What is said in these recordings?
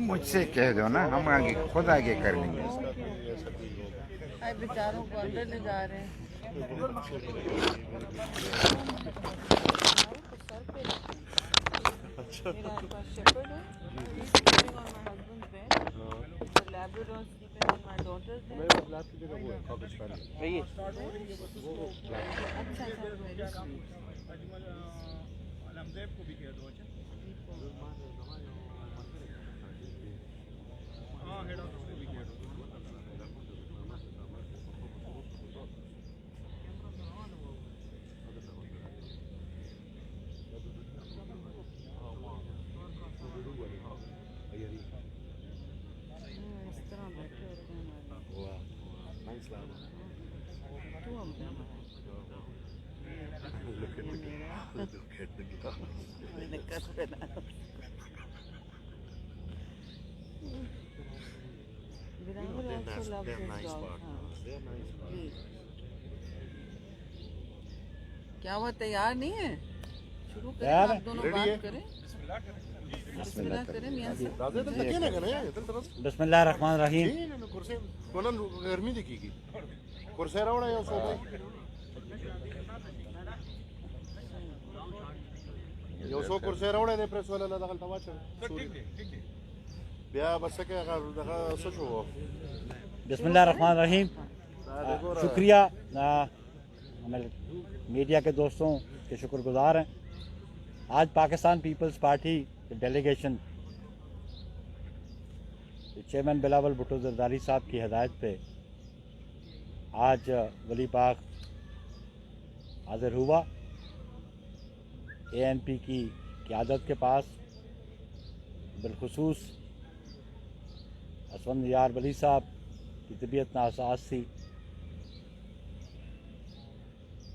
مجھ سے کہہ دو نا، ہم آگے خود آگے کر لیں گے. بیچاروں کو اندر لے جا رہے ہیں. کیا ہوا، تیار نہیں ہے؟ شروع کریں، آپ دونوں بات کریں. بسم اللہ کریں میاں صاحب. بسم اللہ الرحمن الرحیم. گرمی دیکھی گی کرسی راوڑا یا سو یو سو کرسی راوڑا دے پریس والا دغه توا چل بیا بس کې هغه دغه څه شو. بسم اللہ الرحمن الرحیم. شکریہ ہمارے میڈیا کے دوستوں کے شکر گزار ہیں. آج Pakistan Peoples Party delegation chairman Bilawal Bhutto Zardari صاحب کی ہدایت پہ آج ولی باغ حاضر ہوا. اے این پی کی قیادت کے پاس بالخصوص اسفند یار ولی صاحب کی طبیعت ناساز تھی،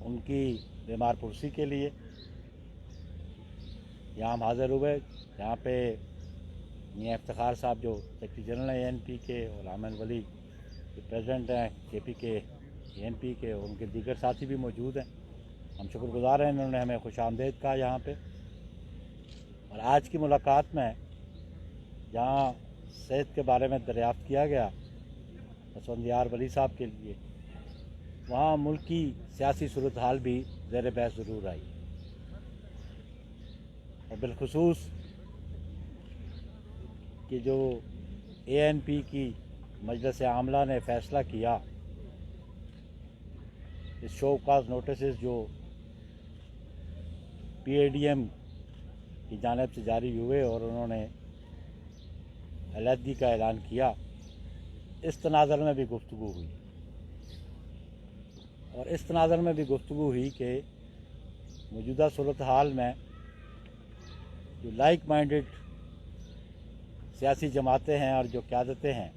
ان کی بیمار پرسی کے لیے یہاں ہم حاضر ہوئے. یہاں پہ میاں افتخار صاحب جو سیکرٹری جنرل ہیں اے این پی کے، اور عامر ولی جو پریزیڈنٹ ہیں کے پی کے اے این پی کے، اور ان کے دیگر ساتھی بھی موجود ہیں. ہم شکر گزار ہیں، انہوں نے ہمیں خوش آمدید کہا یہاں پہ. اور آج کی ملاقات میں جہاں صحت کے بارے میں دریافت کیا گیا اسفندیار ولی صاحب کے لیے، وہاں ملک کی سیاسی صورتحال بھی زیر بحث ضرور آئی، اور بالخصوص کہ جو اے این پی کی مجلس عاملہ نے فیصلہ کیا اس شو کاز نوٹسز جو پی اے ڈی ایم کی جانب سے جاری ہوئے اور انہوں نے علیحدگی کا اعلان کیا، اس تناظر میں بھی گفتگو ہوئی. اور اس تناظر میں بھی گفتگو ہوئی کہ موجودہ صورتحال میں جو لائک مائنڈڈ سیاسی جماعتیں ہیں اور جو قیادتیں ہیں،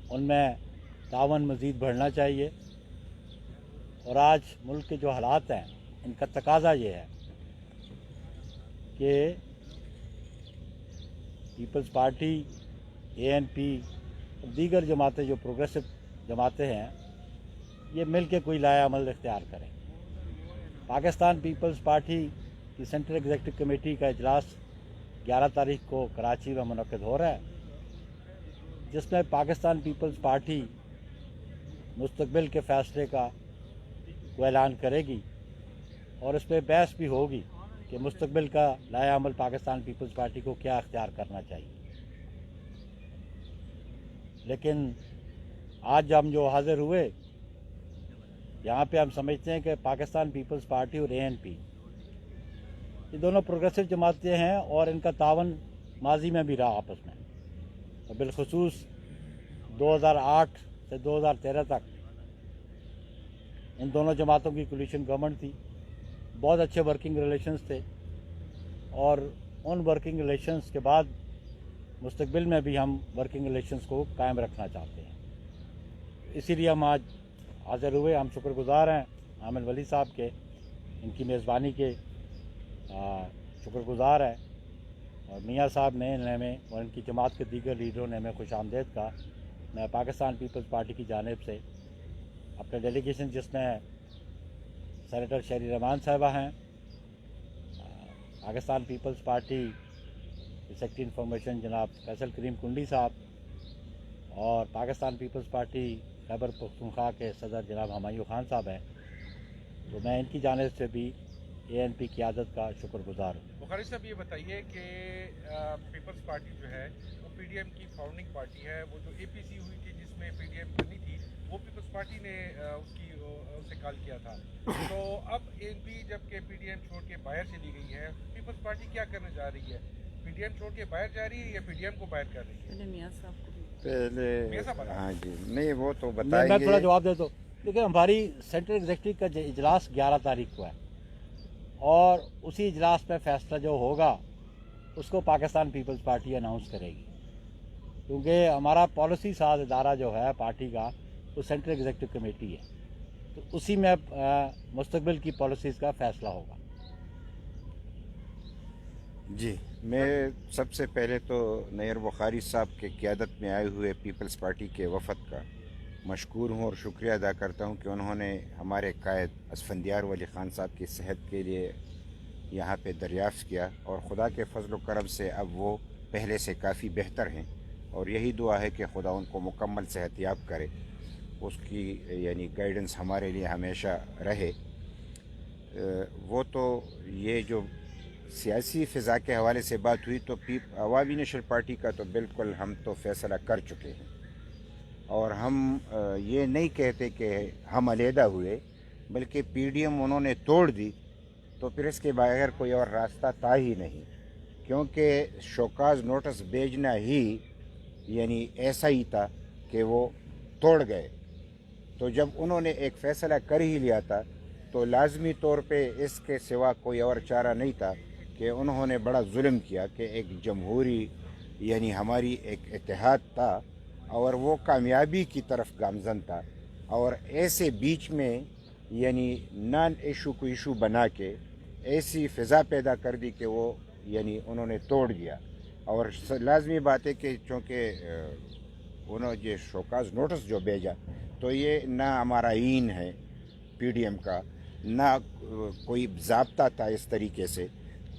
ان میں تعاون مزید بڑھنا چاہیے. اور آج ملک کے جو حالات ہیں ان کا تقاضا یہ ہے کہ پیپلز پارٹی، اے این پی اور دیگر جماعتیں جو پروگریسو جماعتیں ہیں، یہ مل کے کوئی لائحہ عمل اختیار کریں. پاکستان پیپلز پارٹی کی سینٹرل ایگزیکٹو کمیٹی کا اجلاس 11 تاریخ کو کراچی میں منعقد ہو رہا ہے، جس میں پاکستان پیپلز پارٹی مستقبل کے فیصلے کا کو اعلان کرے گی، اور اس پہ بحث بھی ہوگی کہ مستقبل کا لائحہ عمل پاکستان پیپلز پارٹی کو کیا اختیار کرنا چاہیے. لیکن آج ہم جو حاضر ہوئے یہاں پہ، ہم سمجھتے ہیں کہ پاکستان پیپلز پارٹی اور اے این پی یہ دونوں پروگریسو جماعتیں ہیں، اور ان کا تعاون ماضی میں بھی رہا آپس میں. اور بالخصوص 2008 سے 2013 تک ان دونوں جماعتوں کی کولیشن گورنمنٹ تھی. بہت اچھے ورکنگ ریلیشنز تھے، اور ان ورکنگ ریلیشنز کے بعد مستقبل میں بھی ہم ورکنگ ریلیشنز کو قائم رکھنا چاہتے ہیں. اسی لیے ہم آج حاضر ہوئے. ہم شکر گزار ہیں عامر ولی صاحب کے، ان کی میزبانی کے شکر گزار ہیں. اور میاں صاحب نے ہمیں اور ان کی جماعت کے دیگر لیڈروں نے ہمیں خوش آمدید کہا. میں پاکستان پیپلز پارٹی کی جانب سے اپنے ڈیلیگیشن جس میں सेनेटर शहरी रहमान साहबा हैं, Pakistan Peoples Party secretary information जनाब फैसल करीम कुंडी साहब और पाकिस्तान पीपल्स पार्टी खैबर पख्तूनख्वा के सदर जनाब हमायूं खान साहब हैं। तो मैं इनकी जानिब से भी ANP क़यादत का शुक्रगुजार हूँ। बुखारी साहब ये बताइए कि पीपल्स पार्टी जो है वो PDM की फाउंडिंग पार्टी है। वो जो APC हुई थी जिसमें PDM करनी थी वो पीपल्स पार्टी ने उससे कॉल किया था। तो अब ANP जबकि PDM छोड़ के बाहर चली गई है, पीपल्स पार्टी क्या करने जा रही है? PDM छोड़ के बाहर जा रही है या PDM को बाहर कर रही है? पहले मियां साहब को पहले हाँ जी, नहीं वो तो मैं बताएंगे। थोड़ा जवाब दे दो। देखिए, हमारी सेंट्रल एग्जीक्यूटिव का इजलास 11 तारीख को है और उसी इजलास में फैसला जो होगा उसको पाकिस्तान पीपल्स पार्टी अनाउंस करेगी, क्योंकि हमारा पॉलिसी साज इदारा जो है पार्टी का वो सेंट्रल एग्जीक्यूटिव कमेटी है, तो उसी में मुस्तकबिल की पॉलिसीज़ का फैसला होगा। जी, मैं सबसे पहले तो नैयर बुखारी साहब के क़यादत में आए हुए पीपल्स पार्टी के वफ़द का मशकूर हूँ और शुक्रिया अदा करता हूँ कि उन्होंने हमारे कायद असफंदियार वली ख़ान साहब की सेहत के लिए यहाँ पे दरियाफ़्त किया और ख़ुदा के फजल व करम से अब वो पहले से काफ़ी बेहतर हैं और यही दुआ है कि खुदा उनको मुकम्मल सेहतियाब करे, उसकी यानी गाइडेंस हमारे लिए हमेशा रहे। वो तो ये जो सियासी फ़िज़ा के हवाले से बात हुई तो अवामी नेशनल पार्टी का तो बिल्कुल हम तो फ़ैसला कर चुके हैं और हम ये नहीं कहते कि हम अलहदा हुए, बल्कि PDM उन्होंने तोड़ दी तो फिर इसके बगैर कोई और रास्ता था ही नहीं, क्योंकि शोकाज नोटिस भेजना ही यानी ऐसा ही था कि वो तोड़ गए। तो जब उन्होंने एक फ़ैसला कर ही लिया था तो लाजमी तौर पे इसके सिवा कोई और चारा नहीं था कि उन्होंने बड़ा जुल्म किया कि एक जमहूरी यानी हमारी एक इत्तेहाद था और वो कामयाबी की तरफ गामजन था और ऐसे बीच में यानी नॉन इशू को इशू बना के ऐसी फ़िज़ा पैदा कर दी कि वो यानी उन्होंने तोड़ दिया। और लाजमी बात है कि चूँकि उन्होंने ये शोकाज नोटिस जो भेजा तो ये ना हमारा आईन है PDM का, ना कोई ज़ाब्ता था इस तरीके से,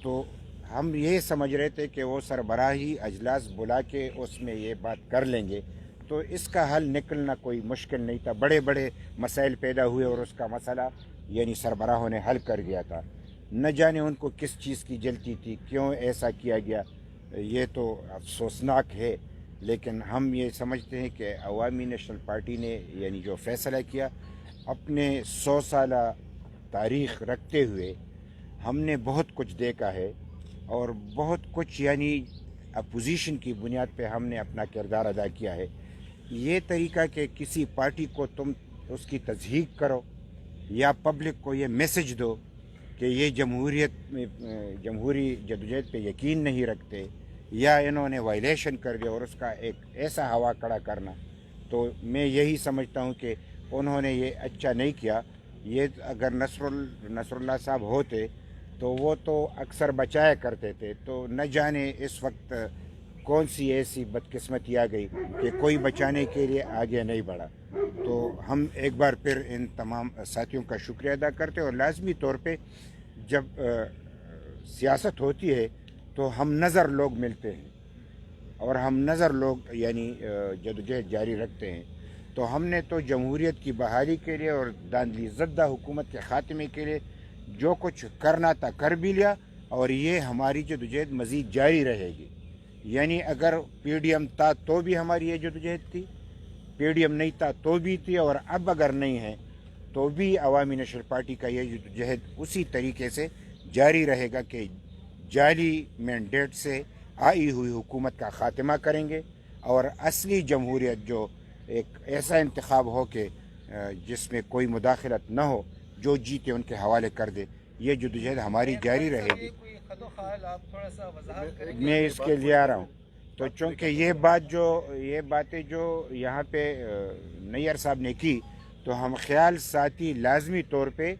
तो हम ये समझ रहे थे कि वो सरबराही अजलास बुला के उसमें ये बात कर लेंगे तो इसका हल निकलना कोई मुश्किल नहीं था। बड़े बड़े मसाइल पैदा हुए और उसका मसला यानी सरबराहों ने हल कर दिया था। न जाने उनको किस चीज़ की जल्दी थी, क्यों ऐसा किया गया, ये तो अफसोसनाक है। लेकिन हम ये समझते हैं कि अवामी नेशनल पार्टी ने यानी जो फ़ैसला किया अपने 100 साल तारीख़ रखते हुए हमने बहुत कुछ देखा है और बहुत कुछ यानी अपोजिशन की बुनियाद पे हमने अपना किरदार अदा किया है। ये तरीका कि किसी पार्टी को तुम उसकी तज़हीक करो या पब्लिक को ये मैसेज दो कि ये जमहूरियत में जमहूरी जदोजहद पे यकीन नहीं रखते या इन्होंने वायलेशन कर दिया और उसका एक ऐसा हवा खड़ा करना, तो मैं यही समझता हूँ कि उन्होंने ये अच्छा नहीं किया। ये अगर नसरुल्लाह साहब होते तो वो तो अक्सर बचाया करते थे, तो न जाने इस वक्त कौन सी ऐसी बदकिस्मती आ गई कि कोई बचाने के लिए आगे नहीं बढ़ा। तो हम एक बार फिर इन तमाम साथियों का शुक्रिया अदा करते हैं और लाजमी तौर पे जब सियासत होती है तो हम नज़र लोग मिलते हैं और हम नज़र लोग यानी जदोजहद जारी रखते हैं। तो हमने तो जमहूरियत की बहाली के लिए और दांधली ज़द्दा हुकूमत के ख़ात्मे के लिए जो कुछ करना था कर भी लिया और ये हमारी जदोजहद मज़ीद जारी रहेगी। यानी अगर PDM था तो भी हमारी ये जदोजहद थी, PDM नहीं था तो भी थी, और अब अगर नहीं है तो भी अवामी नेशनल पार्टी का ये जदोजहद उसी तरीके से जारी रहेगा कि जाली मैंडेट से आई हुई हुकूमत का ख़ात्मा करेंगे और असली जमहूरियत जो एक ऐसा इंतखाब हो कि जिसमें कोई मुदाखलत न हो, जो जीते उनके हवाले कर दे, ये जदोजहद हमारी जारी रहेगी। मैं इसके लिए आ रहा हूँ। तो चूँकि ये बातें जो यहाँ पे नैयर साहब ने की, तो हम ख्याल साथी लाजमी तौर पे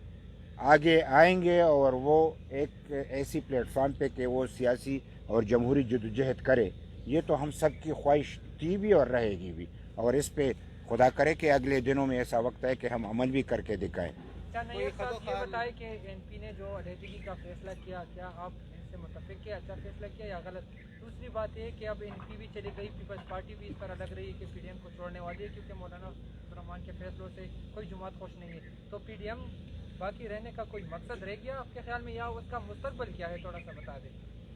आगे आएंगे और वो एक ऐसी प्लेटफार्म पे कि वो सियासी और जमहूरी जदोजहद करे, ये तो हम सब की ख्वाहिश थी भी और रहेगी भी। और इस पे खुदा करे कि अगले दिनों में ऐसा वक्त है कि हम अमल भी करके दिखाएं। کیا نیر صاحب یہ بتائے کہ این پی نے جو علیحدگی کا فیصلہ کیا کیا آپ ان سے متفق کیا اچھا فیصلہ کیا یا غلط؟ دوسری بات یہ کہ اب این پی بھی چلی گئی، پیپلز پارٹی بھی اس طرح لگ رہی ہے کہ پی ڈی ایم کو چھوڑنے والی ہے کیونکہ مولانا عبدالرحمان کے فیصلوں سے کوئی جماعت خوش نہیں ہے، تو پی ڈی ایم باقی رہنے کا کوئی مقصد رہ گیا آپ کے خیال میں یا اس کا مستقبل کیا ہے؟ تھوڑا سا بتا دیں۔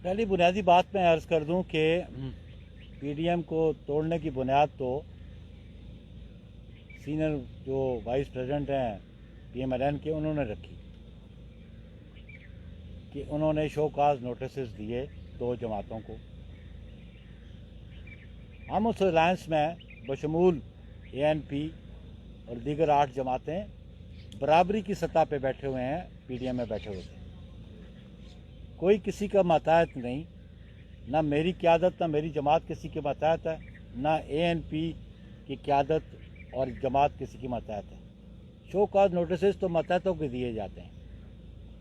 پہلی بنیادی بات میں عرض کر دوں کہ پی ڈی ایم کو توڑنے کی بنیاد تو سینئر جو وائس پریزیڈنٹ ہیں پی ایم ایل این کے انہوں نے رکھی کہ انہوں نے شو کاز نوٹسز دیے 2 جماعتوں کو۔ ہم اس الائنس میں بشمول اے این پی اور دیگر 8 جماعتیں برابری کی سطح پہ بیٹھے ہوئے ہیں، پی ڈی ایم میں بیٹھے ہوئے تھے، کوئی کسی کا ماتحت نہیں، نہ میری قیادت نہ میری جماعت کسی کے ماتحت ہے، نہ اے این پی کی قیادت اور جماعت کسی کی ماتحت ہے۔ شو کاز نوٹسز تو ماتحتوں کے دیے جاتے ہیں۔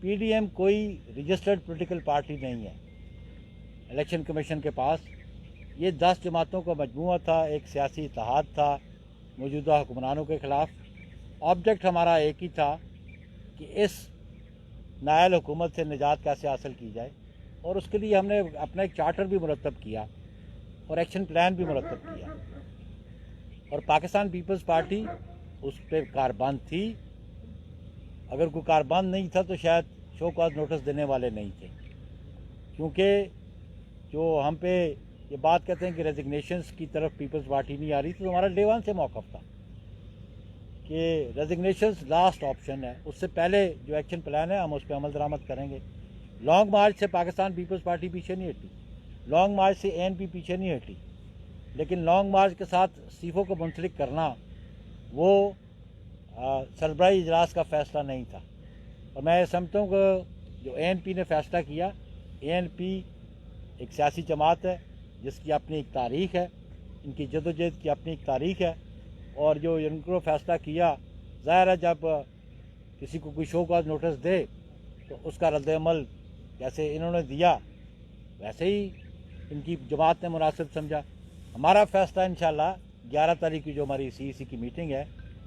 پی ڈی ایم کوئی رجسٹرڈ پولیٹیکل پارٹی نہیں ہے الیکشن کمیشن کے پاس، یہ 10 جماعتوں کا مجموعہ تھا، ایک سیاسی اتحاد تھا موجودہ حکمرانوں کے خلاف۔ آبجیکٹ ہمارا ایک ہی تھا کہ اس نائل حکومت سے نجات کیسے حاصل کی جائے، اور اس کے لیے ہم نے اپنا ایک چارٹر بھی مرتب کیا اور ایکشن پلان بھی مرتب کیا، اور پاکستان پیپلز پارٹی اس پہ کاربند تھی۔ اگر کوئی کاربند نہیں تھا تو شاید شو کاز نوٹس دینے والے نہیں تھے، کیونکہ جو ہم پہ یہ بات کہتے ہیں کہ ریزگنیشنز کی طرف پیپلز پارٹی نہیں آ رہی تھی، تو ہمارا ڈے 1 سے موقف تھا کہ ریزگنیشنز لاسٹ آپشن ہے، اس سے پہلے جو ایکشن پلان ہے ہم اس پہ عمل درآمد کریں گے۔ لانگ مارچ سے پاکستان پیپلز پارٹی پیچھے نہیں ہٹی، لانگ مارچ سے اے این پی پیچھے نہیں ہٹی، لیکن لانگ مارچ کے ساتھ استعفوں کو منسلک کرنا وہ سربراہی اجلاس کا فیصلہ نہیں تھا، اور میں سمجھتا ہوں کہ جو اے این پی نے فیصلہ کیا، اے این پی ایک سیاسی جماعت ہے جس کی اپنی ایک تاریخ ہے، ان کی جدوجہد کی اپنی ایک تاریخ ہے، اور جو ان کو فیصلہ کیا، ظاہر ہے جب کسی کو کوئی شو کاز نوٹس دے تو اس کا رد عمل جیسے انہوں نے دیا ویسے ہی ان کی جماعت نے مناسب سمجھا۔ ہمارا فیصلہ انشاءاللہ 11 تاریخ کی جو ہماری سی سی کی میٹنگ ہے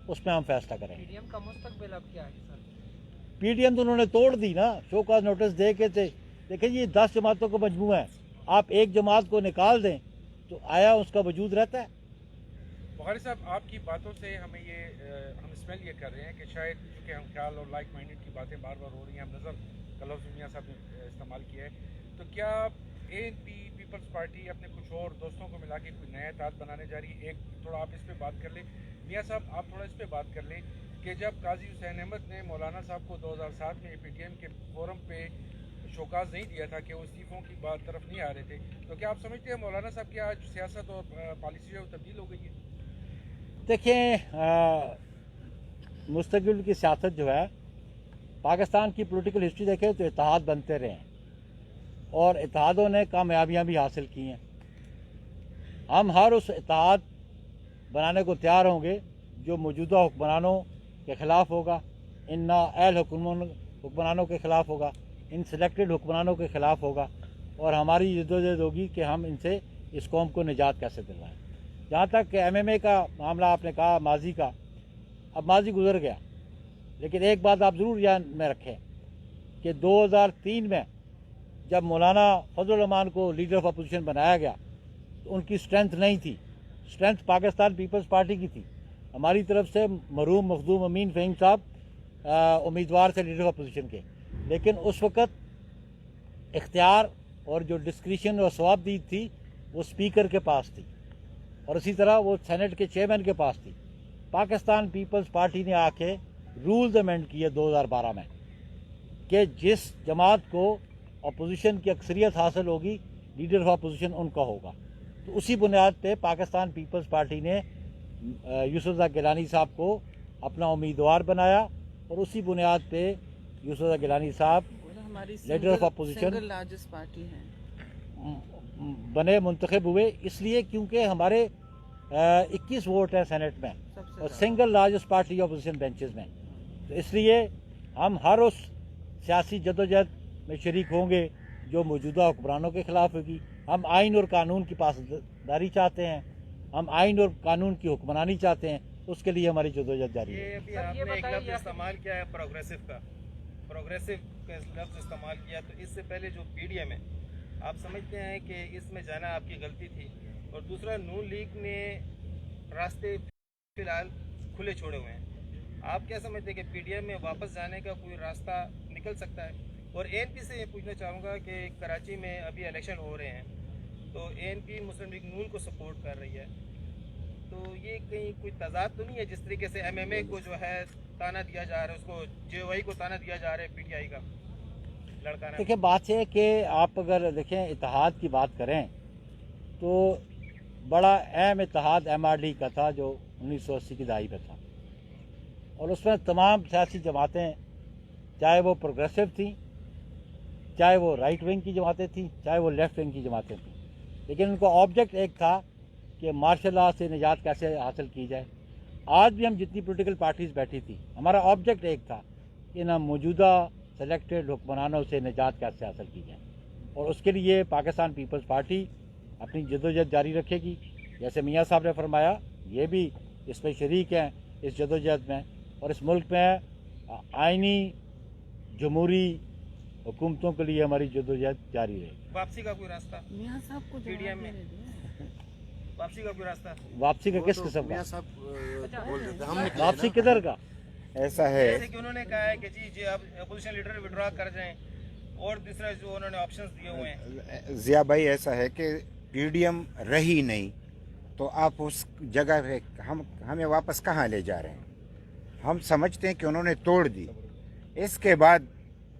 اس میں ہم فیصلہ کریں پی گے۔ ڈی ایم کا مستقبل اب کیا ہے سر؟ پی ڈی ایم تو انہوں نے توڑ دی نا، شو کاز نوٹس دے کے تھے، دیکھیں یہ 10 جماعتوں کا مجموعہ ہے، آپ ایک جماعت کو نکال دیں تو آیا اس کا وجود رہتا ہے؟ بخاری صاحب آپ کی باتوں سے ہمیں ہم اسمیل یہ کر رہے ہیں کہ شاید چونکہ ہم خیال اور لائک مائنڈیڈ کی باتیں بار بار ہو رہی ہیں، ہم نظر کا لفظ میاں صاحب نے استعمال کیا ہے، تو کیا اے این پی پیپلز پارٹی اپنے کچھ اور دوستوں کو ملا کے کوئی نیا اتحاد بنانے جا رہی ہے؟ ایک تھوڑا آپ اس پہ بات کر لیں میاں صاحب، آپ تھوڑا اس پہ بات کر لیں کہ جب قاضی حسین احمد نے مولانا صاحب کو 2007 میں پی ٹی ایم کے فورم پہ شوکاز نہیں دیا تھا کہ وہ استعفوں کی بات طرف نہیں آ رہے تھے، تو کیا آپ سمجھتے ہیں مولانا صاحب کی آج سیاست اور پالیسی جو ہے وہ تبدیل ہو گئی ہے؟ دیکھیں مستقبل کی سیاست جو ہے پاکستان کی پولیٹیکل ہسٹری دیکھیں تو اتحاد بنتے رہے ہیں اور اتحادوں نے کامیابیاں بھی حاصل کی ہیں۔ ہم ہر اس اتحاد بنانے کو تیار ہوں گے جو موجودہ حکمرانوں کے خلاف ہوگا، ان نااہل حکمرانوں کے خلاف ہوگا، ان سلیکٹڈ حکمرانوں کے خلاف ہوگا، اور ہماری جدوجہد ہوگی کہ ہم ان سے اس قوم کو نجات کیسے دلائیں۔ جہاں تک کہ ایم ایم اے کا معاملہ آپ نے کہا ماضی کا، اب ماضی گزر گیا، لیکن ایک بات آپ ضرور یاد میں رکھیں کہ 2003 میں جب مولانا فضل الرحمان کو لیڈر آف اپوزیشن بنایا گیا تو ان کی سٹرینتھ نہیں تھی، سٹرینتھ پاکستان پیپلز پارٹی کی تھی۔ ہماری طرف سے مرحوم مخدوم امین فہیم صاحب امیدوار تھے لیڈر آف اپوزیشن کے، لیکن اس وقت اختیار اور جو ڈسکریشن اور ثوابدید تھی وہ اسپیکر کے پاس تھی، اور اسی طرح وہ سینٹ کے چیئرمین کے پاس تھی۔ پاکستان پیپلز پارٹی نے آ کے رولز امینڈ کیے 2012 میں کہ جس جماعت کو اپوزیشن کی اکثریت حاصل ہوگی لیڈر آف اپوزیشن ان کا ہوگا، تو اسی بنیاد پہ پاکستان پیپلز پارٹی نے یوسف رضا گیلانی صاحب کو اپنا امیدوار بنایا، اور اسی بنیاد پہ یوسف رضا گیلانی صاحب ہماری leader of opposition single largest party ہے بنے، منتخب ہوئے، اس لیے کیونکہ ہمارے 21 ووٹ ہیں سینٹ میں اور single largest party opposition benches میں، تو اس لیے ہم ہر اس سیاسی جدوجہد میں شریک ہوں گے جو موجودہ حکمرانوں کے خلاف ہوگی۔ ہم آئین اور قانون کی پاسداری چاہتے ہیں، ہم آئین اور قانون کی حکمرانی چاہتے ہیں، उसके लिए हमारी जदोजहद जारी ये है। अभी सर, ये आपने एक बताइए लफ्ज़ आप- इस्तेमाल किया है प्रोग्रेसिव का लफ्ज़ इस्तेमाल किया, तो इससे पहले जो पीडीएम है, आप समझते हैं कि इसमें जाना आपकी गलती थी? और दूसरा, नून लीग ने रास्ते फिलहाल खुले छोड़े हुए हैं, आप क्या समझते हैं कि पीडीएम में वापस जाने का कोई रास्ता निकल सकता है? और एएनपी से ये पूछना चाहूँगा कि कराची में अभी इलेक्शन हो रहे हैं, तो एएनपी मुस्लिम लीग नून को सपोर्ट कर रही है, तो ये कहीं कोई तजाद तो नहीं है? जिस तरीके से एमएमए को जो है ताना दिया जा रहा है, उसको जेओआई को ताना दिया जा रहा है पीटीआई का लड़काना। देखिए, बात यह है कि आप अगर देखें इत्तेहाद की बात करें तो बड़ा अहम इत्तेहाद एमआरडी का था जो 1980 की दहाई में था, और उसमें तमाम सियासी जमातें, चाहे वो प्रोग्रेसिव थी, चाहे वो राइट विंग की जमातें थी, चाहे वो लेफ्ट विंग की जमातें थी, लेकिन उनका ऑब्जेक्ट एक था कि मार्शल लॉ से निजात कैसे हासिल की जाए। आज भी हम जितनी पॉलिटिकल पार्टीज़ बैठी थी, हमारा ऑब्जेक्ट एक था कि ना मौजूदा सेलेक्टेड हुक्मरानों से निजात कैसे हासिल की जाए, और उसके लिए पाकिस्तान पीपल्स पार्टी अपनी जदोजहद जारी रखेगी। जैसे मियाँ साहब ने फरमाया, ये भी इसमें शरीक हैं इस जदोजहद में, और इस मुल्क में आइनी जमहूरी हुकूमतों के लिए हमारी जदोजहद जारी रहेगी। वापसी का कोई रास्ता? मियाँ साहब को पीडीएम जवाब में देने दो। वापसी का कोई रास्ता? वापसी का किस वो तो किस्म मियां का? साहब बोल रहे थे, हम निकले वापसी ना। किधर का? ऐसा है जैसे कि उन्होंने कहा है कि जी अब अपोजिशन लीडर विड्रॉ कर जाएं, और दूसरा जो उन्होंने ऑप्शंस दिए हुए हैं। जिया भाई, ऐसा है कि पीडीएम रही नहीं तो आप उस जगह पे हमें वापस कहाँ ले जा रहे हैं? हम समझते हैं कि उन्होंने तोड़ दी, इसके बाद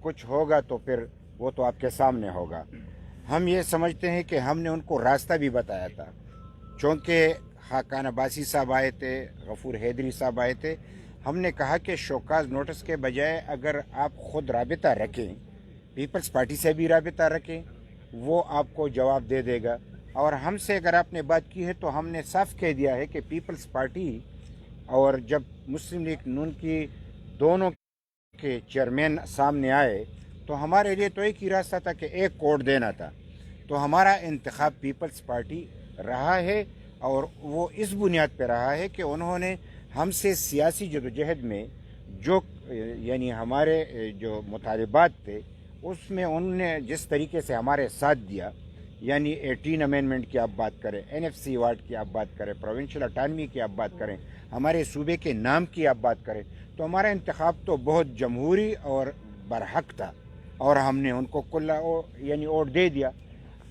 कुछ होगा तो फिर वो तो आपके सामने होगा। हम ये समझते हैं कि हमने उनको रास्ता भी बताया था, चूँकि खाकान अब्बासी साहब आए थे, गफूर हैदरी साहब आए थे, हमने कहा कि शोकाज नोटिस के बजाय अगर आप ख़ुद राबिता रखें, पीपल्स पार्टी से भी राबिता रखें, वो आपको जवाब दे देगा। और हमसे अगर आपने बात की है तो हमने साफ कह दिया है कि पीपल्स पार्टी और जब मुस्लिम लीग नून की दोनों के चेयरमैन सामने आए तो हमारे लिए तो एक ही रास्ता था कि एक कोड देना था। तो हमारा इंतखाब पीपल्स पार्टी रहा है, और वो इस बुनियाद पर रहा है कि उन्होंने हमसे सियासी जदोजहद में जो यानी हमारे जो मुतालबात थे उसमें उन्होंने जिस तरीके से हमारे साथ दिया, यानी 18 अमेंडमेंट की आप बात करें, NFC वार्ड की आप बात करें, प्रोविंशियल अटानमी की आप बात करें, हमारे सूबे के नाम की आप बात करें, तो हमारा इंतखाब तो बहुत जमहूरी और बरहक था, और हमने उनको कुल्ला यानी वोट दे दिया।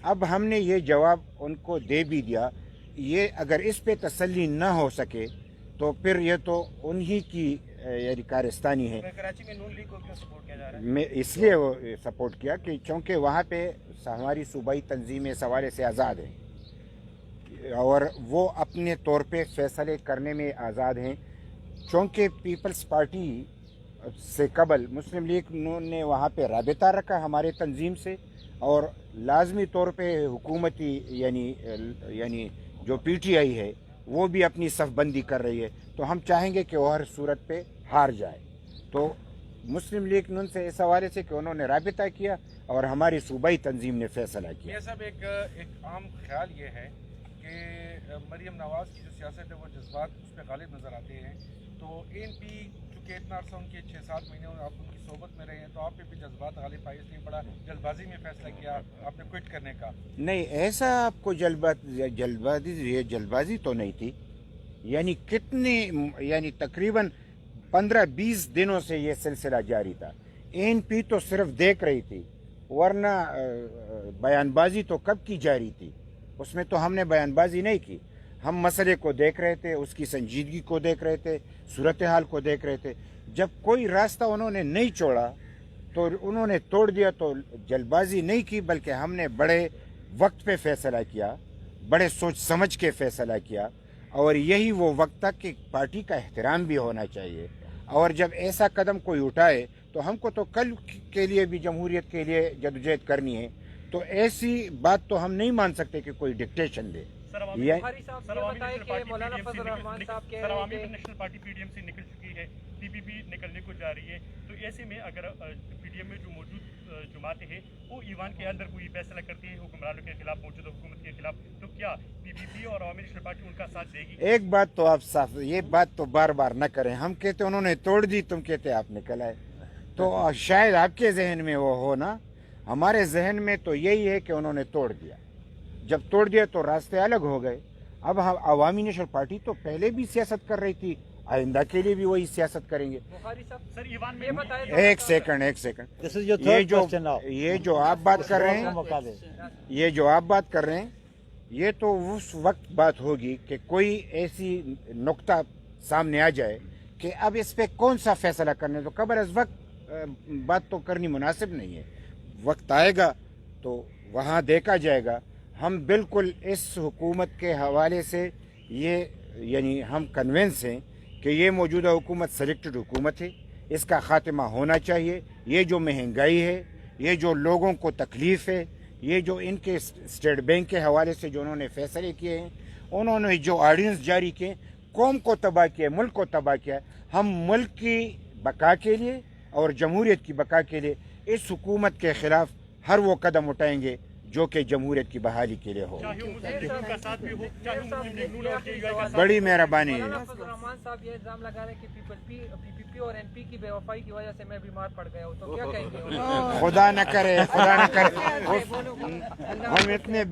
अब हमने ये जवाब उनको दे भी दिया। ये अगर इस पे तसल्ली न हो सके तो फिर ये तो उन्हीं की यानी कारस्तानी है। कराची में नून लीग को क्यों सपोर्ट किया जा रहा है? मैं इसलिए वो सपोर्ट किया कि चूँकि वहाँ पे हमारी सूबाई तंजीमें इस हवाले से आज़ाद हैं, और वो अपने तौर पे फैसले करने में आज़ाद हैं। चूँकि पीपल्स पार्टी से कबल मुस्लिम लीग ने वहाँ पे राबिता रखा हमारे तंजीम से, और लाजमी तौर पे हुकूमती यानी जो PTI है वो भी अपनी सफ़बंदी कर रही है, तो हम चाहेंगे कि वो हर सूरत पे हार जाए। तो मुस्लिम लीग नून से इस हवाले से कि उन्होंने राबिता किया और हमारी सूबाई तंजीम ने फैसला किया। मियां साहब, एक आम ख्याल ये है कि मरीम नवाज़ की जो सियासत है वो जज्बात उस पर गालिब नज़र आते हैं, तो ANP चूँकि इतना अर्सा उनके 6-7 महीने और आप उनकी सोबत में रहे हैं, तो आप पे भी जज्बात गालिब आए, इसलिए बड़ा जल्दबाजी में फैसला किया आपने क्विट करने का। नहीं, ऐसा आपको जल्दबाजी तो नहीं थी। यानी तकरीबन 15-20 दिनों से ये सिलसिला जारी था। ANP तो सिर्फ देख रही थी, वरना बयानबाजी तो कब की जारी थी, उसमें तो हमने बयानबाजी नहीं की। हम मसले को देख रहे थे, उसकी संजीदगी को देख रहे थे, सूरत हाल को देख रहे थे। जब कोई रास्ता उन्होंने नहीं छोड़ा तो उन्होंने तोड़ दिया, तो जल्दबाजी नहीं की, बल्कि हमने बड़े वक्त पे फैसला किया, बड़े सोच समझ के फैसला किया, और यही वो वक्त था कि पार्टी का एहतराम भी होना चाहिए। और जब ऐसा कदम कोई उठाए तो हमको तो कल के लिए भी जमहूरियत के लिए जदोजहद करनी है, तो ऐसी बात तो हम नहीं मान सकते कि कोई डिक्टेशन दे। बुखारी साहब ये बताएं कि मौलाना फजल रहमान साहब कह रहे हैं कि नेशनल पार्टी PDM से निकल चुकी है, PPP निकलने को जा रही है, तो ऐसे में अगर PDM में जो मौजूद जमातें हैं वो ईवान के अंदर कोई फैसला करती है हुक्मरानों के खिलाफ, मौजूदा हुकूमत के खिलाफ, तो क्या PPP और अवामी नेशनल पार्टी उनका साथ देगी? एक बात तो आप साफ, ये बात तो बार बार न करें। हम कहते उन्होंने तोड़ दी, तुम कहते आप निकल आए, तो शायद आपके जहन में वो हो ना, हमारे जहन में तो यही है कि उन्होंने तोड़ दिया। जब तोड़ दिया तो रास्ते अलग हो गए। अब हम अवामी नेशनल पार्टी तो पहले भी सियासत कर रही थी, आइंदा के लिए भी वही सियासत करेंगे। बुखारी साहब सर ईवान में एक सेकंड दिस इज योर ये थर्ड जो क्वेश्चन नाउ। ये जो आप बात कर रहे हैं, मौका दें। ये जो आप बात कर रहे हैं, ये तो उस वक्त बात होगी कि कोई ऐसी नुक्ता सामने आ जाए कि अब इस पे कौन सा फैसला करने, तो कबर इस वक्त बात तो करनी मुनासिब नहीं है। वक्त आएगा तो वहाँ देखा जाएगा। हम बिल्कुल इस हुकूमत के हवाले से ये यानी हम कन्विंस हैं कि ये मौजूदा हुकूमत सेलेक्टेड हुकूमत है, इसका ख़ात्मा होना चाहिए। ये जो महंगाई है, ये जो लोगों को तकलीफ़ है, ये जो इनके स्टेट बैंक के हवाले से जो उन्होंने फैसले किए हैं, उन्होंने जो ऑर्डिनेंस जारी किए, कौम को तबाह किया, मुल्क को तबाह किया। हम मुल्क की बका के लिए और जमहूरियत की बका के लिए इस हुकूमत के ख़िलाफ़ हर वो कदम उठाएंगे जो कि जमहूरियत की बहाली के लिए हो। बड़ी मेहरबानी है। रहमान साहब ये इल्जाम लगा रहे हैं कि PPP और NP की बेवफाई की वजह से मैं बीमार पड़ गया हूँ, तो क्या कहेंगे? खुदा न करे, खुदा न करे हम इतने